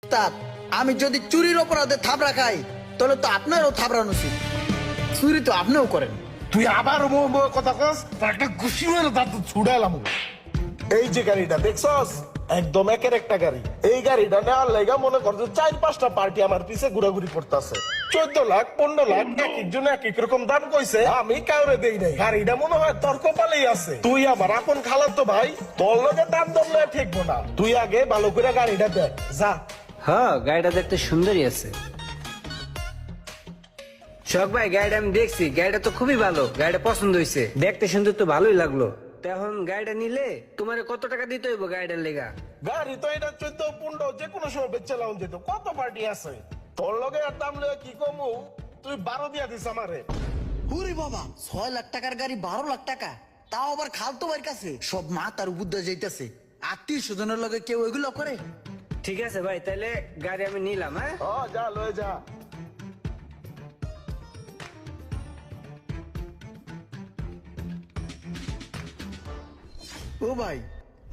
তাত আমি যদি চুরির অপরাধে থাবড়া খাই তাহলে তো আপনারও থাবড়ানো উচিত। চুরি তো আপনিও করেন। তুই আবার কথা কস, তার একটা ঘুষি মেরে দাঁত ছুড়াইলাম। এই যে গাড়িটা দেখছস, একদম একের একটা গাড়ি। এই গাড়িটা নেওয়ার লাগা মনে কর যে 4-5টা পার্টি আমার পিছে ঘুরাঘুরি করতেছে। 14 লাখ 15 লাখ এক একজন এক এক রকম দাম কইছে, আমি কাউরে দেই নাই। গাড়িটা মনে হয় তোর কপালেই আছে। তুই আমার আপন খালাতো ভাই, তোর লগে দাম দর লয়ে ঠেকবো না। তুই আগে ভালো করে গাড়িটা দেখ যা। হ্যাঁ, গাড়িটা দেখতে সুন্দরই আছে। শখ ভাই, গাড়িটা আমি দেখছি, গাড়িটা তো খুবই ভালো, গাড়িটা পছন্দ হয়েছে, দেখতে সুন্দর তো ভালোই লাগলো। এখন গাড়িটা নিলে তোমার কত টাকা দিতে হইব গাড়িটার লেগা? গাড়ি তো এটা 14-15 যে কোনো সময় বেচে লাউন যেত। কত পার্টি আছে তোর লগে, আর দাম লয়ে কি কমু? তুই 12 দিয়া দিস আমারে। ওরে বাবা, 6 লাখ টাকার গাড়ি 12 লাখ টাকা, তাও আবার খালতো ভাইয়ের কাছে। সব মা তার বুদ্ধা যাইতেছে। আত্মীয় স্বজনের লগে কেউ এগুলো করে? ঠিক আছে ভাই, তাহলে গাড়ি আমি নিলাম। হ্যাঁ, যা লয়ে যা। ও ভাই,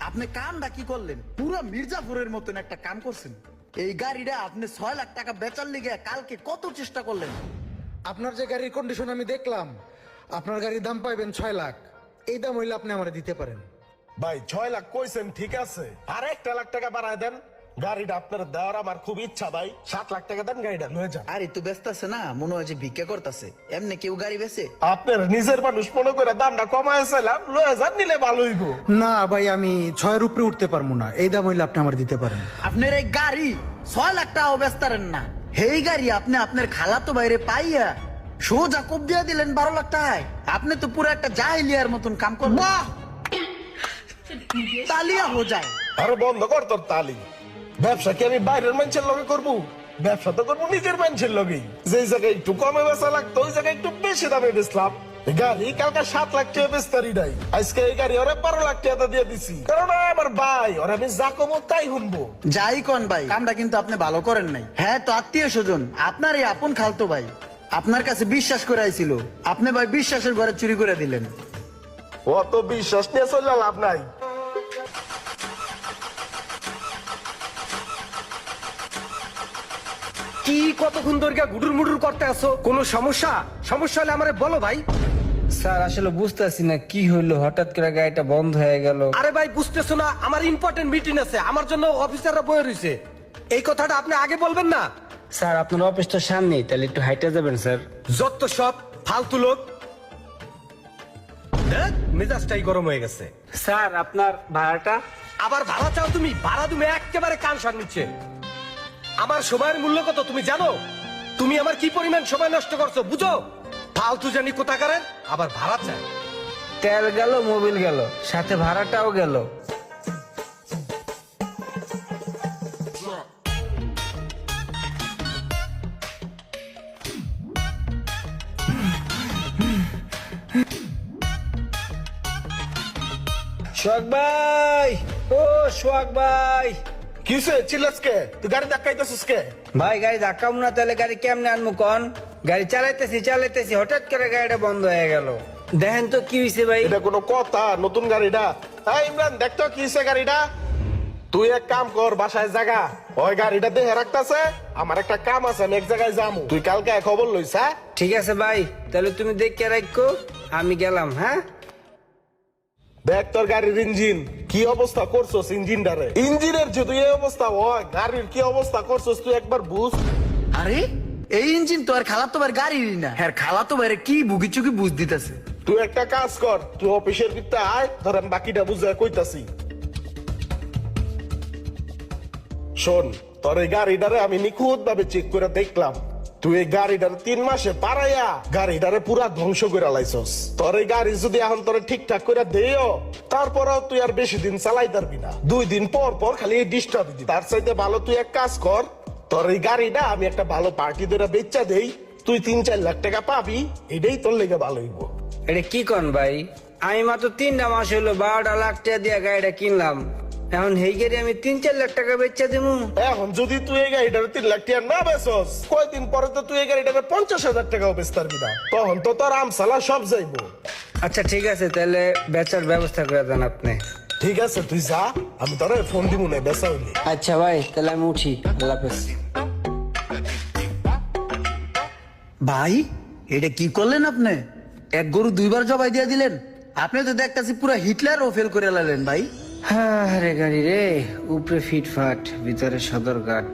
আপনি কামটা কি করলেন? পুরো মির্জাপুরের মতন একটা কাম করছেন। এই গাড়িটা আপনি 6 লাখ টাকা বেচার লিগে কালকে কত চেষ্টা করলেন। আপনার যে গাড়ির কন্ডিশন আমি দেখলাম, আপনার গাড়ির দাম পাইবেন 6 লাখ। এই দাম হইলে আপনি আমার দিতে পারেন। ভাই 6 লাখ কইছেন ঠিক আছে, আর 1 লাখ টাকা বাড়ায় দেন। গাড়িটা আপনার দেওয়ার আমার খুব ইচ্ছা ভাই। 7 লাখ টাকা দেন, গাড়িটা লয়ে যান। আরে তো ব্যস্ত আছে না, মনে হয় যে ভিক্ষা করতেছে। এমনি কেউ গাড়ি বেচে? আপনার নিজের মানুষ মনে করে দামটা কমাইছিলাম, লয়ে যান, নিলে ভালো হইব। না ভাই, আমি 6-এর উপরে উঠতে পারবো না। এই দাম হইলে আপনি আমার দিতে পারেন। আপনার এই গাড়ি 6 লাখ টাকাও বেচতারেন না। এই গাড়ি আপনি আপনার খালাতো বাইরে পাইয়া সোজা কোপ দিয়া দিলেন 12 লাখ টাকায়। আপনি তো পুরো একটা জাহিলিয়ার মতন কাম করলেন। তালিয়া হো যায়। আরে বন্ধ কর তোর তালি। ব্যবসা কি আমি বাইরের মানুষের লগে করবো? ব্যবসা তো করবো নিজের মানুষের লগেই। যে জায়গায় একটু কমে বেচা লাগতো ওই জায়গায় একটু বেশি দামে বেচলাম। এই গাড়ি কালকে 7 লাখ টাকা বেচতারি নাই, আজকে এই গাড়ি ওরা 12 লাখ টাকা দিয়ে দিছি। কারণ আমার ভাই, ওরা আমি যা কমো তাই শুনবো। যাই কোন ভাই, কামটা কিন্তু আপনি ভালো করেন নাই। হ্যাঁ তো আত্মীয় স্বজন, আপনার এই আপন খালতো ভাই আপনার কাছে বিশ্বাস করে আইছিল, আপনি ভাই বিশ্বাসের ঘরে চুরি করে দিলেন। অত বিশ্বাস নিয়ে চললে লাভ নাই। কি কতক্ষণ ধরে গুডুর মুডুর করতে আসো? কোনো সমস্যা? সমস্যা হলে আমারে বলো ভাই। স্যার আসলে বুঝতেছি না কি হইলো, হঠাৎ করে গাড়িটা বন্ধ হয়ে গেল। আরে ভাই বুঝতেছো না, আমার ইম্পর্টেন্ট মিটিং আছে, আমার জন্য অফিসাররা বয়ে রয়েছে। এই কথাটা আপনি আগে বলবেন না? স্যার আপনার অফিস তো সামনেই, তাহলে একটু হাইটে যাবেন স্যার। যত সব ফালতু লোক। দেখ, মেজাজটাই গরম হয়ে গেছে। স্যার আপনার ভাড়াটা? আবার ভাড়া চাও তুমি? ভাড়া তুমি একেবারে কান সার নিচ্ছে। আমার সময়ের মূল্য কত তুমি জানো? তুমি আমার কি পরিমাণ সময় নষ্ট করছো বুঝো? ফালতু জানি কোথাকারের, আবার ভাড়া চায়। তেল গেল, মোবিল গেল, সাথে ভাড়াটাও গেল। সোহাগ ভাই, ও সোহাগ ভাই। কিসে চিল্লাস কে? তুই গাড়ি ধাক্কাইতেছিস কে? ভাই গাড়ি ধাক্কাম না, তাহলে গাড়ি কেমনে আনবো কন? গাড়ি চালাইতেছি হঠাৎ করে গাড়িটা বন্ধ হয়ে গেল। দেখেন তো কি হয়েছে ভাই। এটা কোনো কথা? নতুন গাড়িটা? হ্যাঁ ইমরান, দেখতো কি হয়েছে গাড়িটা। তুই এক কাম কর, বাসায় জাগা, ওই গাড়িটা দেখে রাখতেছে। আমার একটা কাম আছে, আমি এক জায়গায় যাবো। তুই কালকে খবর লইস। হ্যাঁ ঠিক আছে ভাই, তাহলে তুমি দেখে রাখো, আমি গেলাম। হ্যাঁ দেখ তোর গাড়ির ইঞ্জিন কি অবস্থা করছস। ইঞ্জিনটারে, ইঞ্জিনের যদি এই অবস্থা হয়, গাড়ির কি অবস্থা করছস তুই একবার বুঝ। আরে এই ইঞ্জিন তো আর খালাতো ভাইয়ের গাড়িরই না। হ্যাঁ, খালাতো ভাইয়ের কি বুকি চুকি বুঝ দিতেছে। তুই একটা কাজ কর, তুই অফিসের ভিতরে আয়, ধর আমি বাকিটা বুঝে কইতাছি। শোন, তোর এই গাড়িটারে আমি নিখুঁত ভাবে চেক করে দেখলাম। তুই এই গাড়িটারে 3 মাসে পারাইয়া গাড়িটারে পুরা ধ্বংস করে লাইছস। তোর এই গাড়ি যদি এখন তোরে ঠিকঠাক করে দেও, তারপরেও তুই আর বেশি দিন চালাই পারবি না। 2 দিন পর পর খালি এই ডিস্টার্ব দিবি। তার চাইতে ভালো তুই এক কাজ কর, তোর এই গাড়িটা আমি একটা ভালো পার্টি ধরে বেচা দেই, তুই 3-4 লাখ টাকা পাবি। এটাই তোর লেগে ভালো হইব। এটা কি কন ভাই? আমি মাত্র 3টা মাস হইলো 12টা লাখ টাকা দিয়ে গাড়িটা কিনলাম। এখন এই গাড়ি আমি 3-4 লাখ টাকা বেচা দেবো? এখন যদি তুই এই গাড়িটারে 3 লাখ টাকা না বেচস, কয়দিন পরে তো তুই এই গাড়িটাকে 50,000 টাকাও বেচতে পারবি না। তখন তো তোর আমসালা সব যাইবো। আচ্ছা ঠিক আছে, তাহলে বেচার ব্যবস্থা করে দেন আপনি। ঠিক আছে তুই যা, আমি তোরে ফোন দিব না বেসা হইলে। আচ্ছা ভাই, তাহলে আমি উঠি, আল্লাহ হাফেজ। ভাই এটা কি করলেন আপনি? এক গরু দুইবার জবাই দিয়ে দিলেন। আপনি তো দেখতেছি পুরো হিটলারও ফেল করে লালেন ভাই। হ্যাঁ রে গাড়ি রে, উপরে ফিটফাট, ভিতরে সদরঘাট।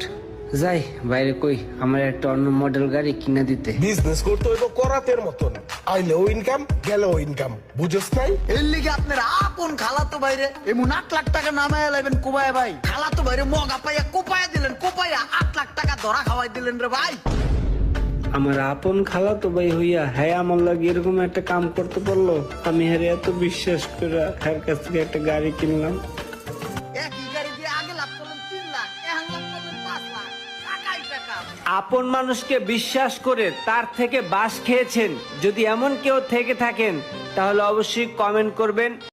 যাই বাইরে কই আমার একটা অন্য মডেল গাড়ি কিনে দিতে। বিজনেস করতে হইব করাতের মতন, আইলেও ইনকাম গেলেও ইনকাম, বুঝছ নাই? এর লিগে আপনার আপন খালাতো বাইরে এমন 8 লাখ টাকা নামায় লাইবেন কোবায় ভাই। খালাতো বাইরে মগা পাইয়া কোপায়া দিলেন, কোপায়া 8 লাখ টাকা ধরা খাওয়াই দিলেন রে ভাই। আমার আপন খালা তো ভাই হইয়া, হ্যাঁ আমার লাগে এরকম একটা কাম করতে পারলো। আমি হ্যাঁ এত বিশ্বাস করে হ্যার কাছ থেকে একটা গাড়ি কিনলাম। একই গাড়ি দিয়ে আগে লাভ করলেন 3 লাখ, এখন লাভ করলেন 5 লাখ। টাকাই টাকা। আপন মানুষকে বিশ্বাস করে তার থেকে বাস খেয়েছেন, যদি এমন কেউ থেকে থাকেন তাহলে অবশ্যই কমেন্ট করবেন।